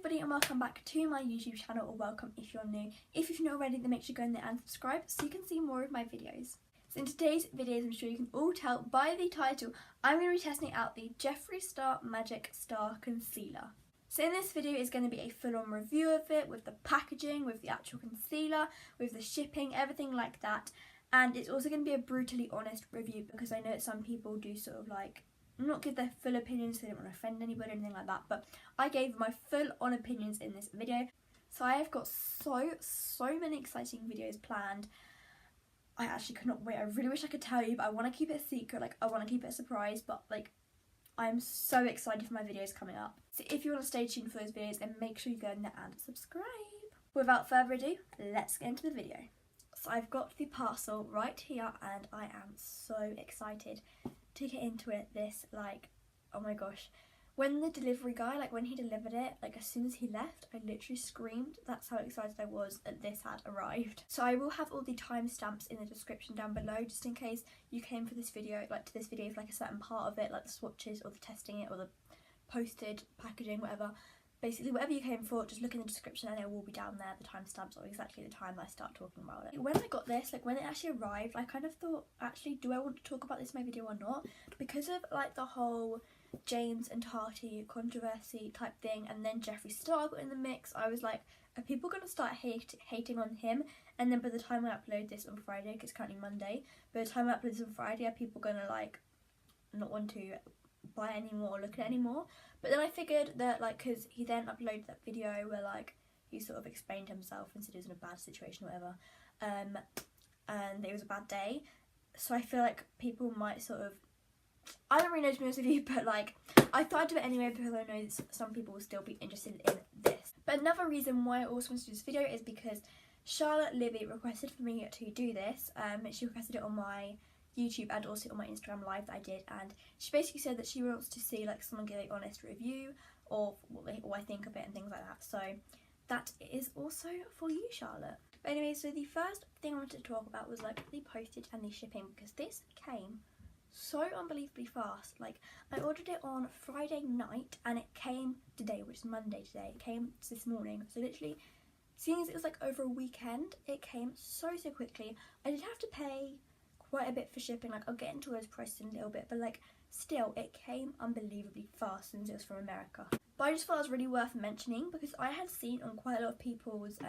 everybody and welcome back to my YouTube channel, or welcome if you're new. If you've not already, then make sure you go in there and subscribe so you can see more of my videos. So in today's videos, I'm sure you can all tell by the title, I'm going to be testing out the Jeffree Star Magic Star Concealer. So in this video is going to be a full-on review of it, with the packaging, with the actual concealer, with the shipping, everything like that. And it's also going to be a brutally honest review because I know that some people do sort of like not give their full opinions, so they don't want to offend anybody or anything like that, but I gave my full-on opinions in this video. So I have got so many exciting videos planned. I actually could not wait. I really wish I could tell you, but I want to keep it a secret. Like, I want to keep it a surprise, but like, I'm so excited for my videos coming up. So if you want to stay tuned for those videos, then make sure you go in there and subscribe. Without further ado, let's get into the video. So I've got the parcel right here and I am so excited to get into it. This, like, oh my gosh, when the delivery guy, like when he delivered it, like as soon as he left, I literally screamed. That's how excited I was that this had arrived. So I will have all the timestamps in the description down below, just in case you came for this video, like to this video for like a certain part of it, like the swatches or the testing it or the posted packaging, whatever. Basically, whatever you came for, just look in the description and it will be down there, the timestamps or exactly the time I start talking about it. When I got this, like when it actually arrived, I kind of thought, actually, do I want to talk about this in my video or not? Because of like the whole James and Tati controversy type thing, and then Jeffree Star got in the mix, I was like, are people going to start hating on him? And then by the time I upload this on Friday, because it's currently Monday, by the time I upload this on Friday, are people going to like not want to buy anymore or look at it anymore? But then I figured that, like, because he then uploaded that video where like he sort of explained himself and said he was in a bad situation or whatever, and it was a bad day, so I feel like people might sort of, I don't really know, to be honest with you, but like I thought I'd do it anyway because I know some people will still be interested in this. But another reason why I also wanted to do this video is because Charlotte Livy requested for me to do this. She requested it on my YouTube and also on my Instagram live that I did, and she basically said that she wants to see like someone give an honest review or what I think of it and things like that. So that is also for you, Charlotte. But anyway, so the first thing I wanted to talk about was like the postage and the shipping, because this came so unbelievably fast. Like, I ordered it on Friday night and it came today, which is Monday today. It came this morning, so literally, seeing as it was like over a weekend, it came so quickly. I did have to pay quite a bit for shipping. Like, I'll get into those prices in a little bit, but like still, it came unbelievably fast since it was from America. But I just thought it was really worth mentioning because I had seen on quite a lot of people's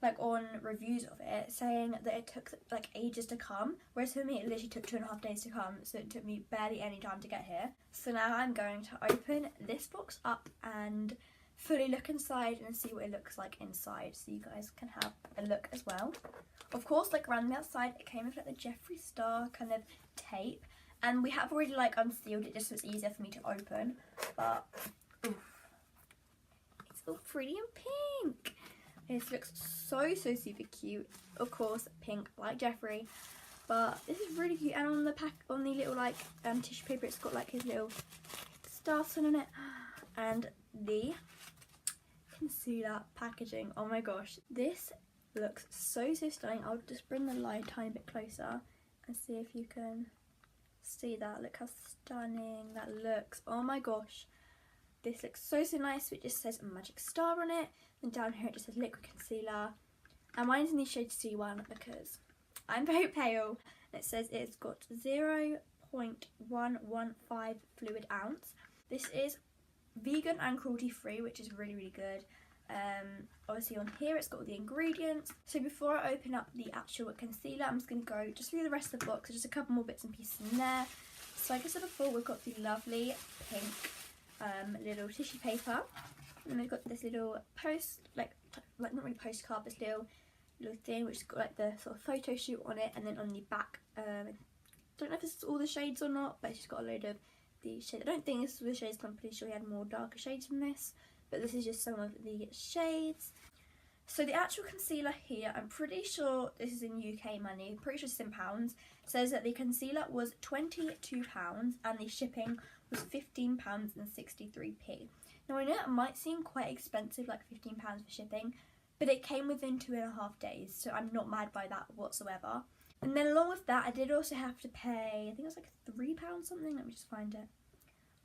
like on reviews of it saying that it took like ages to come, whereas for me it literally took 2.5 days to come, so it took me barely any time to get here. So now I'm going to open this box up and fully look inside and see what it looks like inside, so you guys can have a look as well. Of course, like around the outside, it came with like the Jeffree Star kind of tape, and we have already like unsealed it just so it's easier for me to open. But oof, it's all pretty and pink. This looks so super cute. Of course, pink like Jeffree, but this is really cute. And on the on the little like tissue paper, it's got like his little star sign on it, and the concealer packaging. Oh my gosh, this looks so stunning. I'll just bring the light a tiny bit closer and see if you can see that. Look how stunning that looks. Oh my gosh, this looks so nice. It just says Magic Star on it, and down here it just says liquid concealer, and mine's in the shade C1 because I'm very pale. It says it's got 0.115 fluid ounce. This is vegan and cruelty free, which is really good. Obviously on here it's got all the ingredients. So before I open up the actual concealer, I'm just going to go just through the rest of the box. Just a couple more bits and pieces in there. So like I said before, we've got the lovely pink little tissue paper, and we've got this little like not really postcard, this little thing which has got like the sort of photo shoot on it, and then on the back, don't know if this is all the shades or not, but it's just got a load of the shades. I don't think this is all the shades, I'm pretty sure he had more darker shades than this, but this is just some of the shades. So the actual concealer here, I'm pretty sure this is in UK money, I'm pretty sure it's in pounds, says that the concealer was £22 and the shipping was £15.63p. Now I know it might seem quite expensive, like £15 for shipping, but it came within 2.5 days, so I'm not mad by that whatsoever. And then along with that, I did also have to pay, I think it was like £3 something, let me just find it.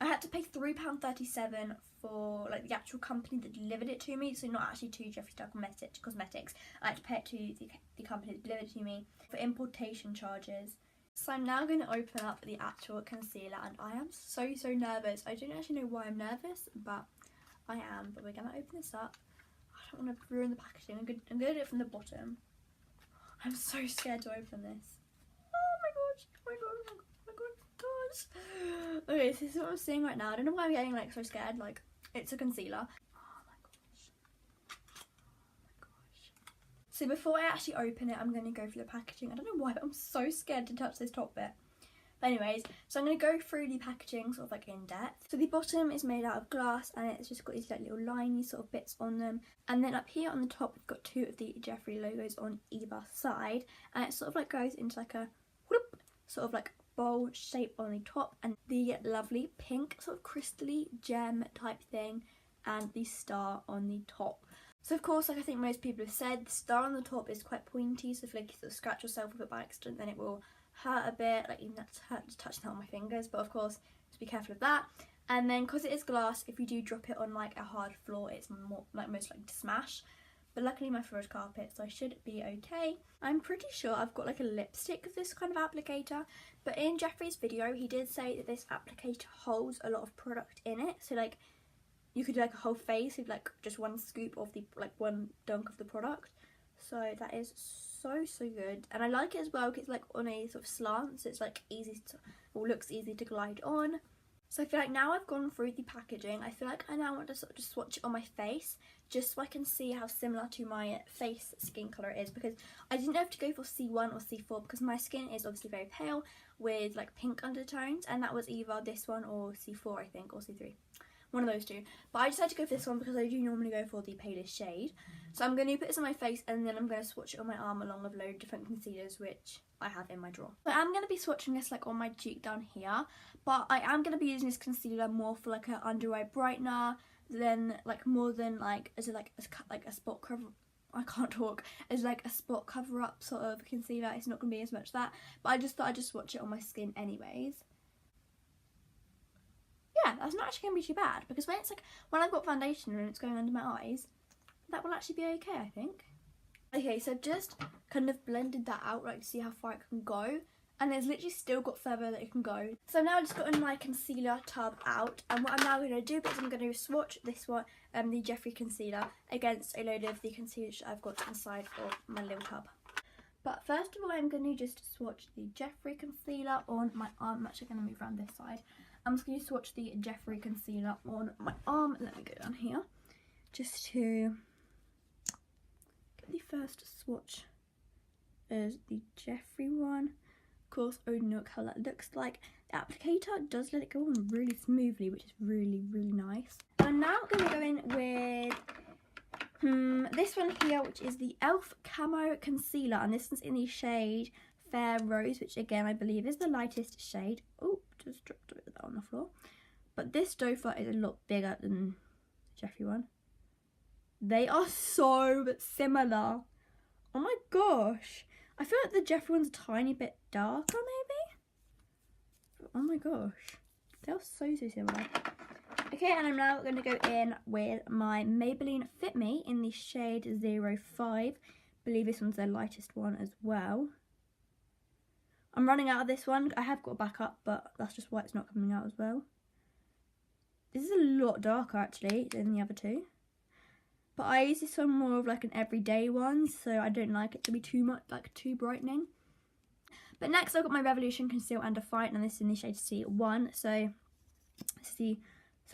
I had to pay £3.37 for like the actual company that delivered it to me, so not actually to Jeffree Star Cosmetics. I had to pay it to the company that delivered it to me for importation charges. So I'm now going to open up the actual concealer, and I am so nervous. I don't actually know why I'm nervous, but I am. But we're going to open this up. I don't want to ruin the packaging. I'm going to do it from the bottom. I'm so scared to open this. Oh my gosh, oh my god, oh my god, oh my god, gosh. Okay, so this is what I'm seeing right now. I don't know why I'm getting like so scared. Like, it's a concealer. Oh my gosh. Oh my gosh. So before I actually open it, I'm going to go through the packaging. I don't know why, but I'm so scared to touch this top bit. But anyways, so I'm going to go through the packaging sort of like in depth. So the bottom is made out of glass, and it's just got these like little liney sort of bits on them. And then up here on the top, we've got two of the Jeffree logos on either side. And it sort of like goes into like a whoop, sort of like bowl shape on the top. And the lovely pink sort of crystally gem type thing. And the star on the top. So of course, like I think most people have said, the star on the top is quite pointy. So if like you sort of scratch yourself with it by accident, then it will hurt a bit, like even that's hurt just touching it on my fingers, but of course just be careful of that. And then because it is glass, if you do drop it on like a hard floor, it's more like most likely to smash, but luckily my floor is carpet, so I should be okay. I'm pretty sure I've got like a lipstick of this kind of applicator, but in Jeffree's video he did say that this applicator holds a lot of product in it, so like you could do like a whole face with like just one scoop of the like one dunk of the product, so that is so good. And I like it as well because it's like on a sort of slant, so it's like easy to, or looks easy to glide on. So I feel like now I've gone through the packaging, I feel like I now want to sort of just swatch it on my face, just so I can see how similar to my face skin colour it is, because I didn't have to go for C1 or C4 because my skin is obviously very pale with like pink undertones, and that was either this one or C4 I think, or C3. One of those two, but I decided to go for this one because I do normally go for the palest shade. So I'm going to put this on my face, and then I'm going to swatch it on my arm along with a load of different concealers which I have in my drawer. So I'm going to be swatching this like on my cheek down here, but I am going to be using this concealer more for like an under eye brightener than like more than like as a spot cover. I can't talk. As like a spot cover up sort of concealer. It's not going to be as much that, but I just thought I'd just swatch it on my skin anyways. Yeah, that's not actually going to be too bad, because when I've got foundation and it's going under my eyes, that will actually be okay, I think. Okay, so I've just kind of blended that out, like to see how far it can go, and there's literally still got further that it can go. So I've now just gotten my concealer tub out, and what I'm now going to do is I'm going to swatch this one, the Jeffree concealer, against a load of the concealers that I've got inside of my little tub. But first of all, I'm going to just swatch the Jeffree concealer on my arm. I'm actually going to move around this side. I'm just going to swatch the Jeffree concealer on my arm. Let me go down here just to get the first swatch as the Jeffree one. Of course, I already know how that looks like. The applicator does let it go on really smoothly, which is really nice. And now I'm going to go in with this one here, which is the e.l.f. Camo Concealer, and this one's in the shade Fair Rose, which again I believe is the lightest shade. Oh, just dropped that on the floor. But this doe foot is a lot bigger than the Jeffree one. They are so similar. Oh my gosh. I feel like the Jeffree one's a tiny bit darker maybe. Oh my gosh. They are so similar. Okay, and I'm now going to go in with my Maybelline Fit Me in the shade 05. I believe this one's their lightest one as well. I'm running out of this one. I have got a backup, but that's just why it's not coming out as well. This is a lot darker actually than the other two. But I use this one more of like an everyday one, so I don't like it to be too much, like too brightening. But next I've got my Revolution Conceal and Define, and this is in the shade C1. So this is the,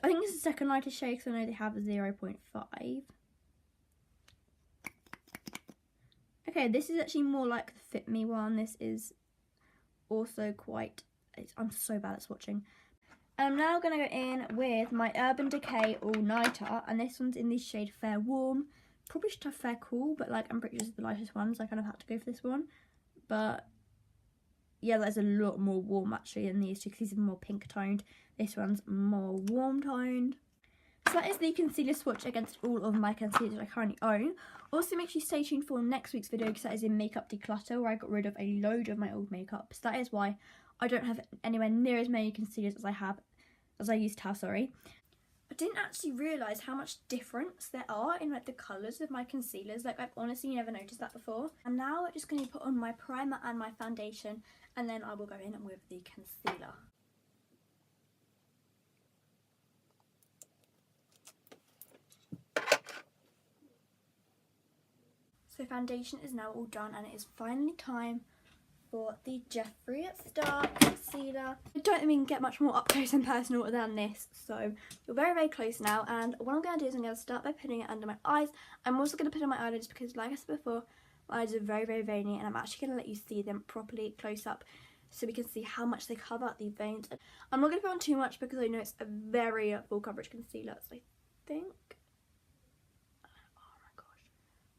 I think this is the second lightest shade, because I know they have a 0.5. Okay, this is actually more like the Fit Me one. This is also quite, I'm so bad at swatching. I'm now going to go in with my Urban Decay All Nighter, and this one's in the shade Fair Warm. Probably should have Fair Cool, but like I'm pretty sure this is the lightest one, so I kind of had to go for this one. But yeah, there's a lot more warm actually in these two, because these are more pink toned. This one's more warm toned. So that is the concealer swatch against all of my concealers I currently own. Also make sure you stay tuned for next week's video, because that is in Makeup Declutter, where I got rid of a load of my old makeup. So that is why I don't have anywhere near as many concealers as I have as I used to have, sorry. I didn't actually realise how much difference there are in like the colours of my concealers. Like I've honestly never noticed that before. And now I'm just going to put on my primer and my foundation, and then I will go in with the concealer. So foundation is now all done, and it is finally time for the Jeffree Star concealer. I don't think we can get much more up close and personal than this, so you're very, very close now. And what I'm going to do is I'm going to start by putting it under my eyes. I'm also going to put it on my eyelids because, like I said before, my eyes are very, very veiny, and I'm actually going to let you see them properly close up so we can see how much they cover up the veins. I'm not going to put on too much because I know it's a very full coverage concealer, so I think, oh my gosh,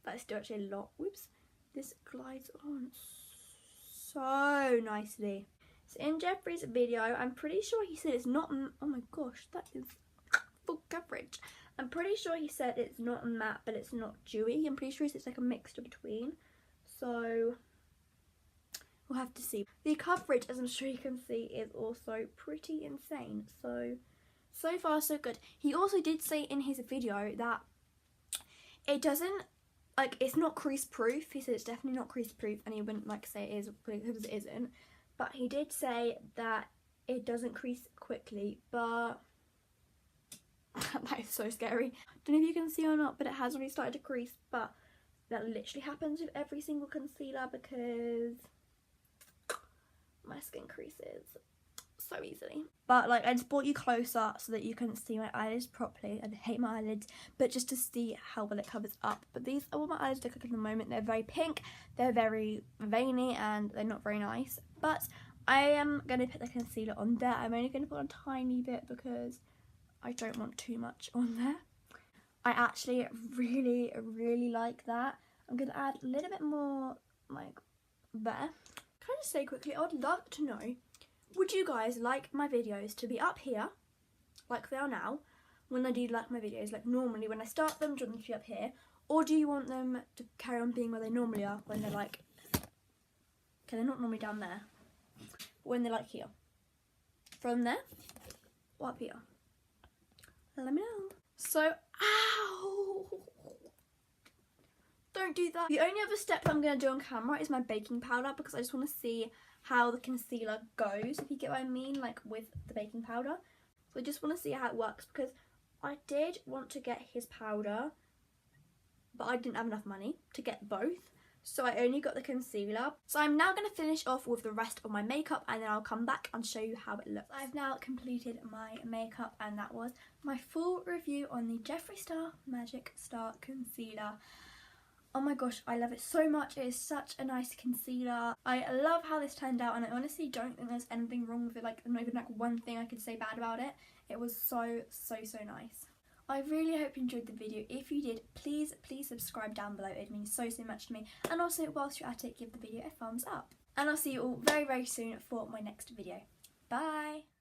that is still actually a lot. Whoops, this glides on so nicely. So in Jeffree's video, I'm pretty sure he said it's not, oh my gosh, that is full coverage. I'm pretty sure he said it's not matte, but it's not dewy. I'm pretty sure it's like a mixture between. So we'll have to see. The coverage, as I'm sure you can see, is also pretty insane. So far so good. He also did say in his video that it doesn't, like, it's not crease proof. He said it's definitely not crease proof, and he wouldn't like say it is because it isn't. But he did say that it doesn't crease quickly, but that is so scary. Don't know if you can see or not, but it has already started to crease. But that literally happens with every single concealer because my skin creases so easily. But like, I just brought you closer so that you can see my eyelids properly. I hate my eyelids, but just to see how well it covers up. But these are what my eyelids look like at the moment. They're very pink, they're very veiny, and they're not very nice. But I am going to put the concealer on there. I'm only going to put on a tiny bit because I don't want too much on there. I actually really, really like that. I'm going to add a little bit more like there. Can I just say quickly, I would love to know, would you guys like my videos to be up here, like they are now, when I do like my videos, like normally when I start them, do you want them to be up here, or do you want them to carry on being where they normally are, when they're like, okay, they're not normally down there, but when they're like here, from there, or up here, let me know. So, ow! Don't do that. The only other step that I'm going to do on camera is my baking powder, because I just want to see how the concealer goes, if you get what I mean, like with the baking powder. So I just want to see how it works, because I did want to get his powder, but I didn't have enough money to get both, so I only got the concealer. So I'm now going to finish off with the rest of my makeup, and then I'll come back and show you how it looks. I've now completed my makeup, and that was my full review on the Jeffree Star Magic Star Concealer. Oh my gosh, I love it so much. It is such a nice concealer. I love how this turned out, and I honestly don't think there's anything wrong with it. Like, not even like one thing I could say bad about it. It was so nice. I really hope you enjoyed the video. If you did, please subscribe down below. It means so much to me. And also, whilst you're at it, give the video a thumbs up. And I'll see you all very soon for my next video. Bye!